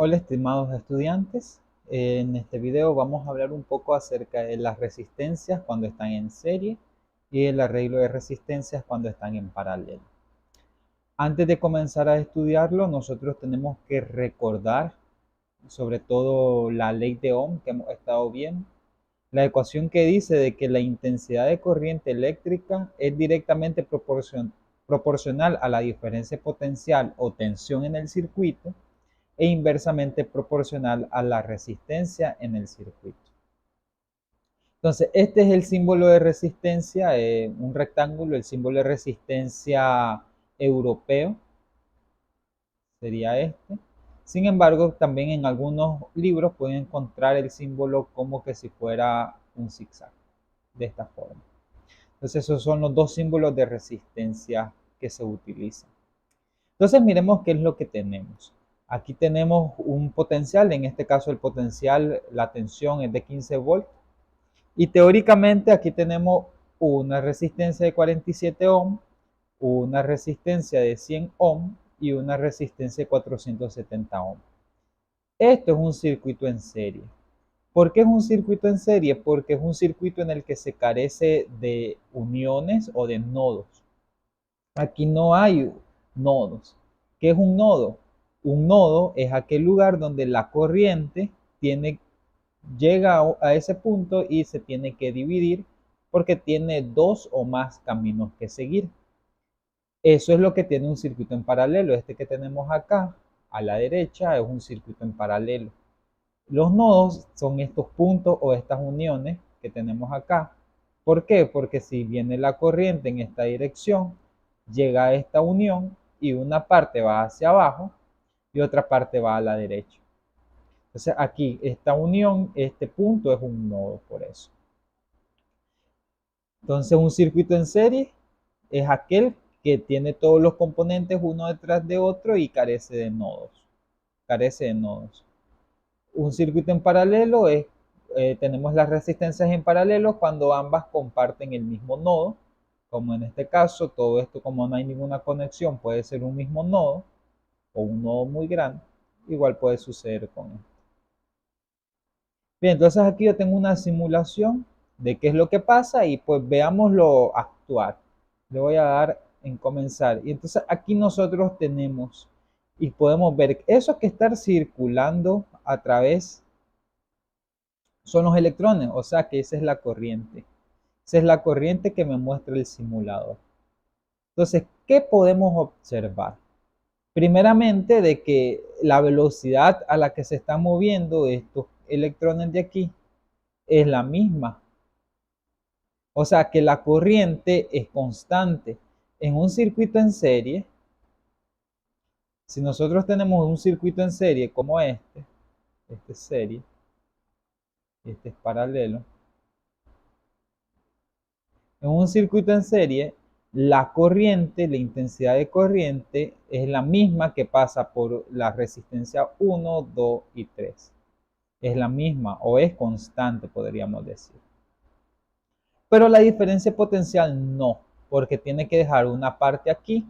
Hola estimados estudiantes, en este video vamos a hablar un poco acerca de las resistencias cuando están en serie y el arreglo de resistencias cuando están en paralelo. Antes de comenzar a estudiarlo, nosotros tenemos que recordar sobre todo la ley de Ohm que hemos estado viendo, la ecuación que dice de que la intensidad de corriente eléctrica es directamente proporcional a la diferencia potencial o tensión en el circuito e inversamente proporcional a la resistencia en el circuito. Entonces, este es el símbolo de resistencia, un rectángulo, el símbolo de resistencia europeo sería este. Sin embargo, también en algunos libros pueden encontrar el símbolo como que si fuera un zigzag, de esta forma. Entonces, esos son los dos símbolos de resistencia que se utilizan. Entonces, miremos qué es lo que tenemos. Aquí tenemos un potencial, en este caso el potencial, la tensión es de 15 volts. Y teóricamente aquí tenemos una resistencia de 47 ohm, una resistencia de 100 ohm y una resistencia de 470 ohm. Esto es un circuito en serie. ¿Por qué es un circuito en serie? Porque es un circuito en el que se carece de uniones o de nodos. Aquí no hay nodos. ¿Qué es un nodo? Un nodo es aquel lugar donde la corriente llega a ese punto y se tiene que dividir porque tiene dos o más caminos que seguir. Eso es lo que tiene un circuito en paralelo. Este que tenemos acá a la derecha es un circuito en paralelo. Los nodos son estos puntos o estas uniones que tenemos acá. ¿Por qué? Porque si viene la corriente en esta dirección, llega a esta unión y una parte va hacia abajo y otra parte va a la derecha. Entonces aquí esta unión, este punto es un nodo por eso. Entonces un circuito en serie es aquel que tiene todos los componentes uno detrás de otro y carece de nodos. Carece de nodos. Un circuito en paralelo es, tenemos las resistencias en paralelo cuando ambas comparten el mismo nodo, como en este caso, todo esto como no hay ninguna conexión puede ser un mismo nodo o un nodo muy grande, igual puede suceder con esto. Bien, entonces aquí yo tengo una simulación de qué es lo que pasa y pues veámoslo actuar. Le voy a dar en comenzar. Y entonces aquí nosotros tenemos y podemos ver eso que está circulando a través son los electrones, o sea que esa es la corriente. Esa es la corriente que me muestra el simulador. Entonces, ¿qué podemos observar? Primeramente, de que la velocidad a la que se están moviendo estos electrones de aquí es la misma. O sea que la corriente es constante. En un circuito en serie, si nosotros tenemos un circuito en serie como este es serie, este es paralelo, en un circuito en serie, la corriente, la intensidad de corriente es la misma que pasa por la resistencia 1, 2 y 3. Es la misma o es constante, podríamos decir. Pero la diferencia potencial no, porque tiene que dejar una parte aquí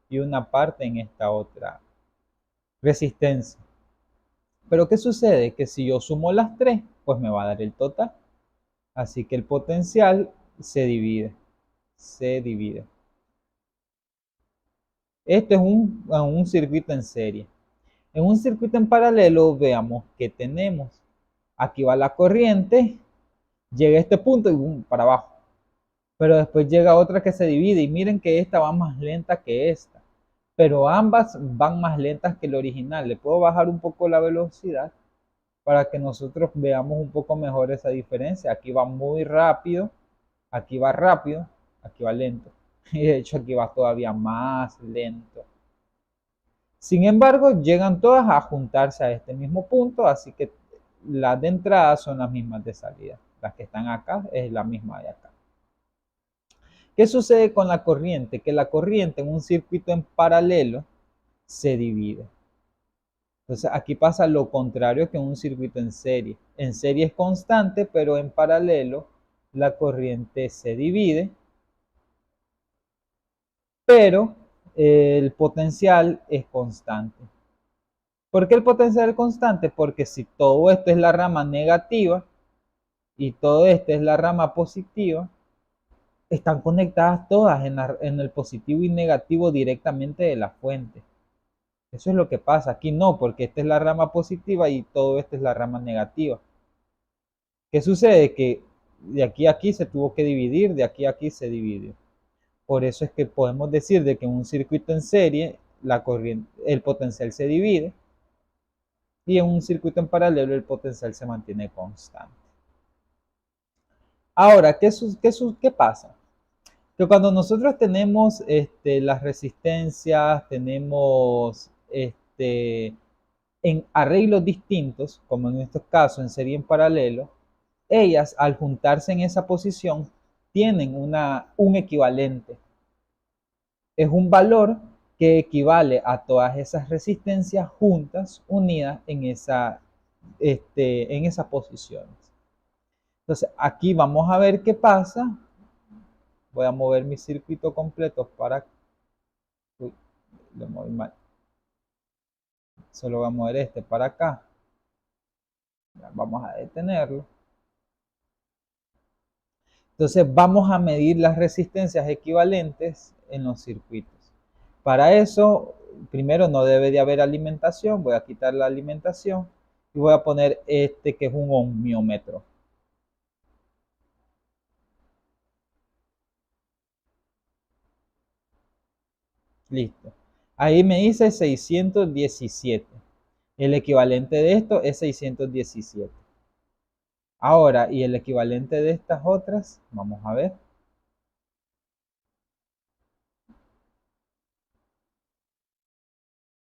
y una parte en esta otra resistencia. Pero ¿qué sucede? Que si yo sumo las tres, pues me va a dar el total. Así que el potencial se divide. Se divide. Esto es un circuito en serie. En un circuito en paralelo, veamos que tenemos. Aquí va la corriente, llega a este punto y boom, para abajo. Pero después llega otra que se divide y miren que esta va más lenta que esta. Pero ambas van más lentas que el original. Le puedo bajar un poco la velocidad para que nosotros veamos un poco mejor esa diferencia. Aquí va muy rápido, aquí va lento. Y de hecho aquí va todavía más lento. Sin embargo, llegan todas a juntarse a este mismo punto, así que las de entrada son las mismas de salida. Las que están acá es la misma de acá. ¿Qué sucede con la corriente? Que la corriente en un circuito en paralelo se divide. Entonces aquí pasa lo contrario que en un circuito en serie. En serie es constante, pero en paralelo la corriente se divide, pero el potencial es constante. ¿Por qué el potencial es constante? Porque si todo esto es la rama negativa y todo esto es la rama positiva, están conectadas todas en el positivo y negativo directamente de la fuente. Eso es lo que pasa. Aquí no, porque esta es la rama positiva y todo esto es la rama negativa. ¿Qué sucede? Que de aquí a aquí se tuvo que dividir, de aquí a aquí se divide. Por eso es que podemos decir de que en un circuito en serie la corriente, el potencial se divide y en un circuito en paralelo el potencial se mantiene constante. Ahora, ¿qué pasa? Que cuando nosotros tenemos las resistencias, tenemos en arreglos distintos, como en estos casos en serie en paralelo, ellas al juntarse en esa posición tienen un equivalente. Es un valor que equivale a todas esas resistencias juntas, unidas en esas posiciones. Entonces, aquí vamos a ver qué pasa. Voy a mover mi circuito completo para... Uy, lo moví mal. Solo voy a mover este para acá. Vamos a detenerlo. Entonces, vamos a medir las resistencias equivalentes en los circuitos. Para eso, primero no debe de haber alimentación. Voy a quitar la alimentación y voy a poner este que es un ohmiómetro. Listo. Ahí me dice 617. El equivalente de esto es 617. Ahora, ¿y el equivalente de estas otras? Vamos a ver.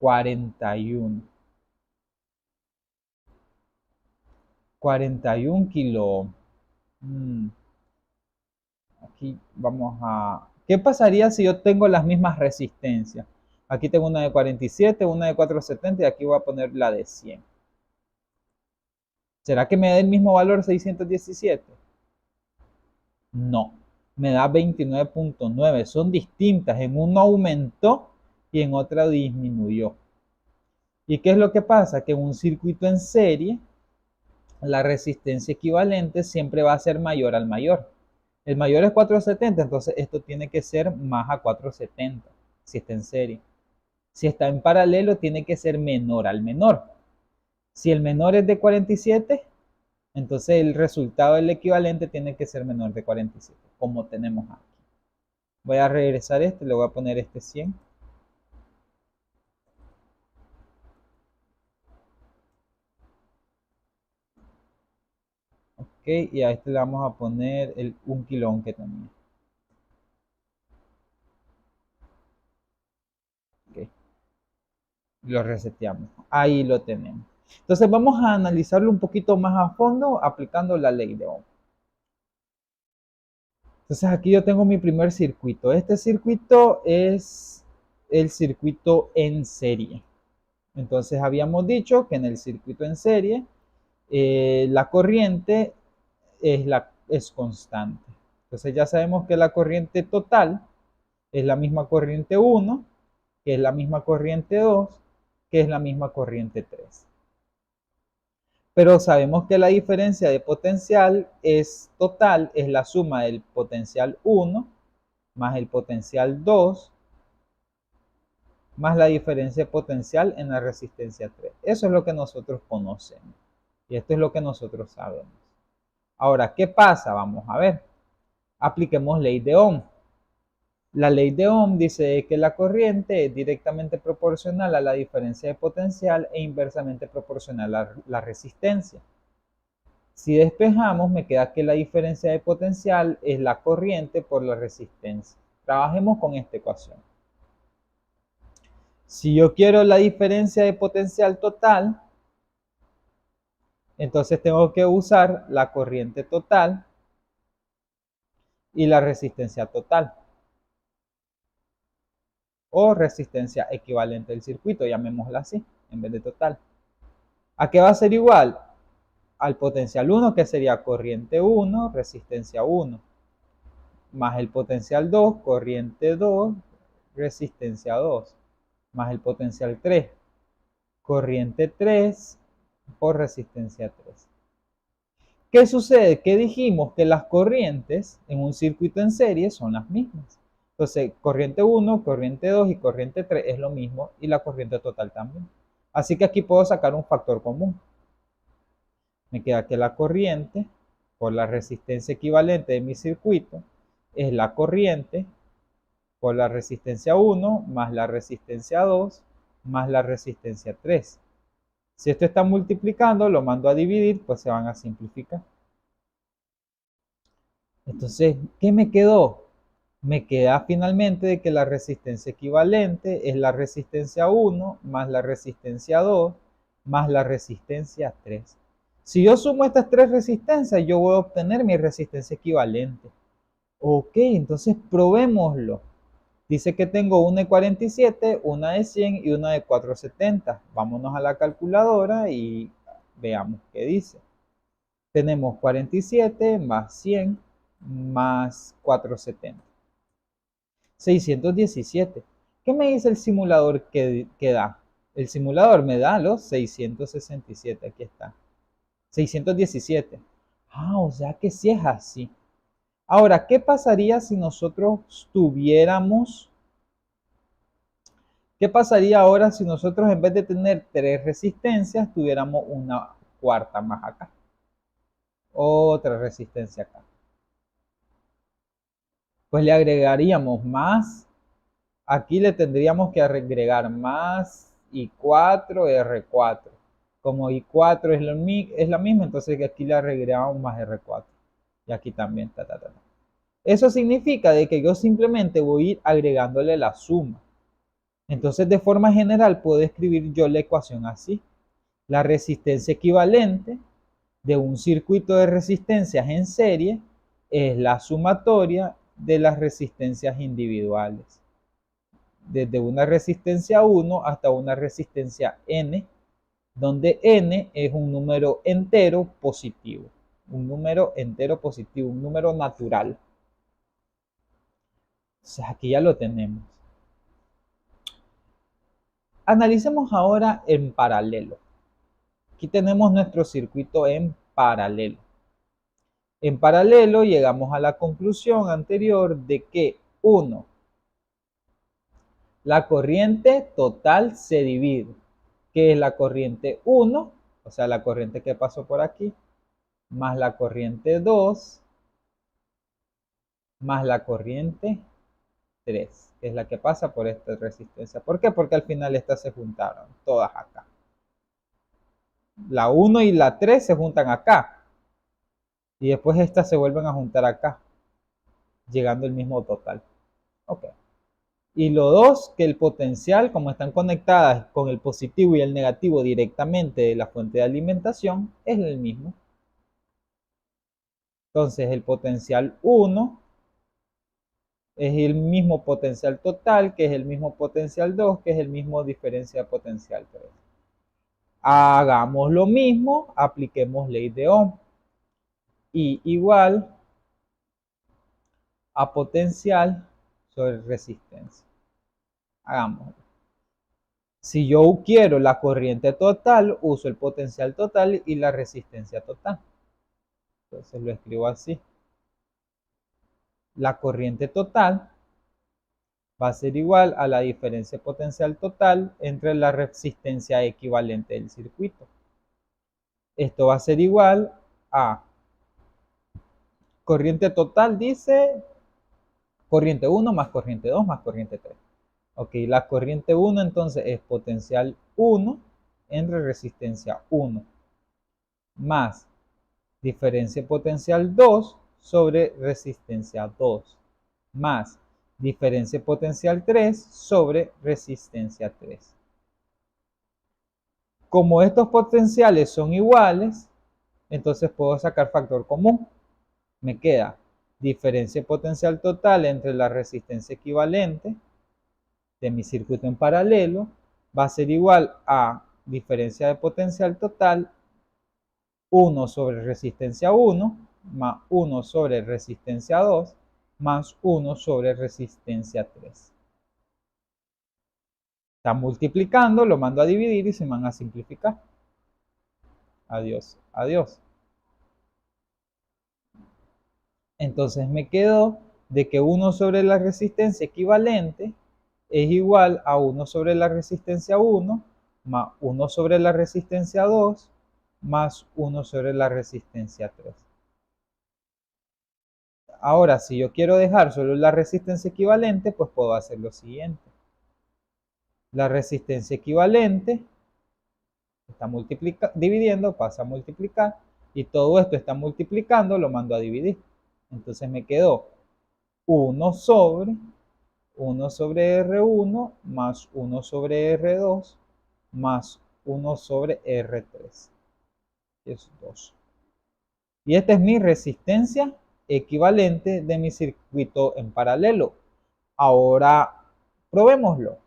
41. 41 kilo. Aquí vamos a... ¿Qué pasaría si yo tengo las mismas resistencias? Aquí tengo una de 47, una de 470 y aquí voy a poner la de 100. ¿Será que me da el mismo valor 617? No, me da 29.9. Son distintas. En uno aumentó y en otra disminuyó. ¿Y qué es lo que pasa? Que en un circuito en serie, la resistencia equivalente siempre va a ser mayor al mayor. El mayor es 470, entonces esto tiene que ser más a 470, si está en serie. Si está en paralelo, tiene que ser menor al menor. Si el menor es de 47, entonces el resultado del equivalente tiene que ser menor de 47, como tenemos aquí. Voy a regresar le voy a poner este 100. Ok, y a este le vamos a poner el 1 kilo que tenía. Ok, lo reseteamos. Ahí lo tenemos. Entonces vamos a analizarlo un poquito más a fondo aplicando la ley de Ohm. Entonces aquí yo tengo mi primer circuito. Este circuito es el circuito en serie. Entonces habíamos dicho que en el circuito en serie la corriente es constante. Entonces ya sabemos que la corriente total es la misma corriente 1, que es la misma corriente 2, que es la misma corriente 3. Pero sabemos que la diferencia de potencial es total, es la suma del potencial 1 más el potencial 2 más la diferencia de potencial en la resistencia 3. Eso es lo que nosotros conocemos. Y esto es lo que nosotros sabemos. Ahora, ¿qué pasa? Vamos a ver. Apliquemos ley de Ohm. La ley de Ohm dice que la corriente es directamente proporcional a la diferencia de potencial e inversamente proporcional a la resistencia. Si despejamos, me queda que la diferencia de potencial es la corriente por la resistencia. Trabajemos con esta ecuación. Si yo quiero la diferencia de potencial total, entonces tengo que usar la corriente total y la resistencia total. O resistencia equivalente del circuito, llamémosla así, en vez de total. ¿A qué va a ser igual? Al potencial 1, que sería corriente 1, resistencia 1, más el potencial 2, corriente 2, resistencia 2, más el potencial 3, corriente 3 por resistencia 3. ¿Qué sucede? Que dijimos que las corrientes en un circuito en serie son las mismas. Entonces, corriente 1, corriente 2 y corriente 3 es lo mismo y la corriente total también. Así que aquí puedo sacar un factor común. Me queda que la corriente por la resistencia equivalente de mi circuito es la corriente por la resistencia 1 más la resistencia 2 más la resistencia 3. Si esto está multiplicando, lo mando a dividir, pues se van a simplificar. Entonces, ¿qué me quedó? Me queda finalmente de que la resistencia equivalente es la resistencia 1 más la resistencia 2 más la resistencia 3. Si yo sumo estas tres resistencias, yo voy a obtener mi resistencia equivalente. Ok, entonces probémoslo. Dice que tengo una de 47, una de 100 y una de 470. Vámonos a la calculadora y veamos qué dice. Tenemos 47 más 100 más 470. 617. ¿Qué me dice el simulador que da? El simulador me da los 667. Aquí está. 617. Ah, o sea que sí es así. Ahora, ¿qué pasaría si nosotros tuviéramos... ¿Qué pasaría ahora si nosotros en vez de tener tres resistencias, tuviéramos una cuarta más acá? Otra resistencia acá. Pues le agregaríamos más. Aquí le tendríamos que agregar más I4 R4. Como I4 es la misma, entonces aquí le agregamos más R4. Y aquí también. Eso significa de que yo simplemente voy a ir agregándole la suma. Entonces, de forma general, puedo escribir yo la ecuación así. La resistencia equivalente de un circuito de resistencias en serie es la sumatoria de las resistencias individuales. Desde una resistencia 1 hasta una resistencia n, donde n es un número entero positivo. Un número entero positivo, un número natural. O sea, aquí ya lo tenemos. Analicemos ahora en paralelo. Aquí tenemos nuestro circuito en paralelo. En paralelo llegamos a la conclusión anterior de que 1. La corriente total se divide, que es la corriente 1, o sea, la corriente que pasó por aquí, más la corriente 2, más la corriente 3, que es la que pasa por esta resistencia. ¿Por qué? Porque al final estas se juntaron, todas acá. La 1 y la 3 se juntan acá. Y después estas se vuelven a juntar acá, llegando al mismo total. Ok. Y lo dos, que el potencial, como están conectadas con el positivo y el negativo directamente de la fuente de alimentación, es el mismo. Entonces el potencial 1 es el mismo potencial total, que es el mismo potencial 2, que es el mismo diferencia de potencial 3. Hagamos lo mismo, apliquemos ley de Ohm. I igual a potencial sobre resistencia. Hagámoslo. Si yo quiero la corriente total, uso el potencial total y la resistencia total. Entonces lo escribo así. La corriente total va a ser igual a la diferencia potencial total entre la resistencia equivalente del circuito. Esto va a ser igual a corriente total, dice corriente 1 más corriente 2 más corriente 3. Ok, la corriente 1 entonces es potencial 1 entre resistencia 1 más diferencia potencial 2 sobre resistencia 2 más diferencia potencial 3 sobre resistencia 3. Como estos potenciales son iguales, entonces puedo sacar factor común. Me queda diferencia potencial total entre la resistencia equivalente de mi circuito en paralelo va a ser igual a diferencia de potencial total 1 sobre resistencia 1 más 1 sobre resistencia 2 más 1 sobre resistencia 3. Está multiplicando, lo mando a dividir y se me van a simplificar. Adiós, adiós. Entonces me quedó de que 1 sobre la resistencia equivalente es igual a 1 sobre la resistencia 1 más 1 sobre la resistencia 2 más 1 sobre la resistencia 3. Ahora, si yo quiero dejar solo la resistencia equivalente, pues puedo hacer lo siguiente. La resistencia equivalente está dividiendo, pasa a multiplicar, y todo esto está multiplicando, lo mando a dividir. Entonces me quedó 1 sobre R1 más 1 sobre R2 más 1 sobre R3. Es 2. Y esta es mi resistencia equivalente de mi circuito en paralelo. Ahora probémoslo.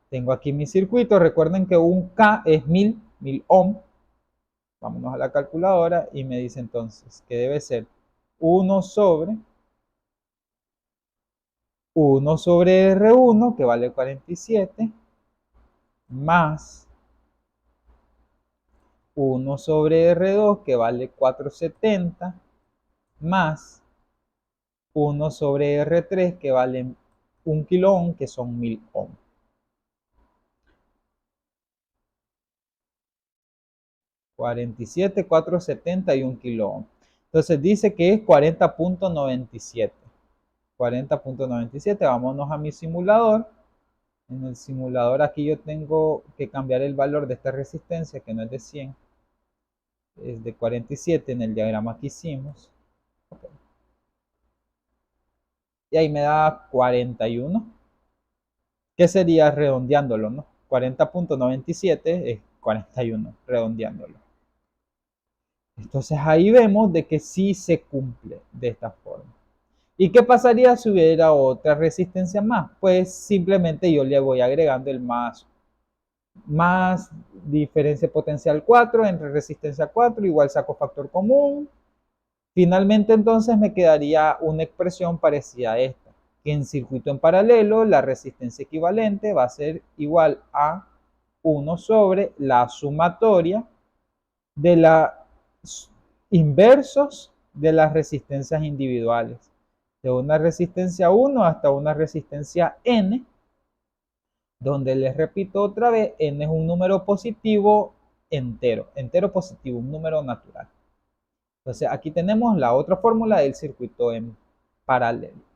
Tengo aquí mi circuito. Recuerden que un K es 1000 ohm. Vámonos a la calculadora y me dice entonces que debe ser 1 sobre R1, que vale 47, más 1 sobre R2, que vale 470, más 1 sobre R3, que vale 1 kilo ohm, que son 1000 ohm. 47, 470 y 1 kilo ohm. Entonces dice que es 40.97. 40.97. Vámonos a mi simulador. En el simulador aquí yo tengo que cambiar el valor de esta resistencia, que no es de 100, es de 47 en el diagrama que hicimos. Okay. Y ahí me da 41. ¿Qué sería redondeándolo, no? 40.97 es 41, redondeándolo. Entonces ahí vemos de que sí se cumple de esta forma. ¿Y qué pasaría si hubiera otra resistencia más? Pues simplemente yo le voy agregando el más diferencia potencial 4 entre resistencia 4, igual saco factor común. Finalmente entonces me quedaría una expresión parecida a esta, que en circuito en paralelo la resistencia equivalente va a ser igual a 1 sobre la sumatoria de los inversos de las resistencias individuales, de una resistencia 1 hasta una resistencia n, donde les repito otra vez, n es un número positivo entero positivo, un número natural. Entonces aquí tenemos la otra fórmula del circuito en paralelo.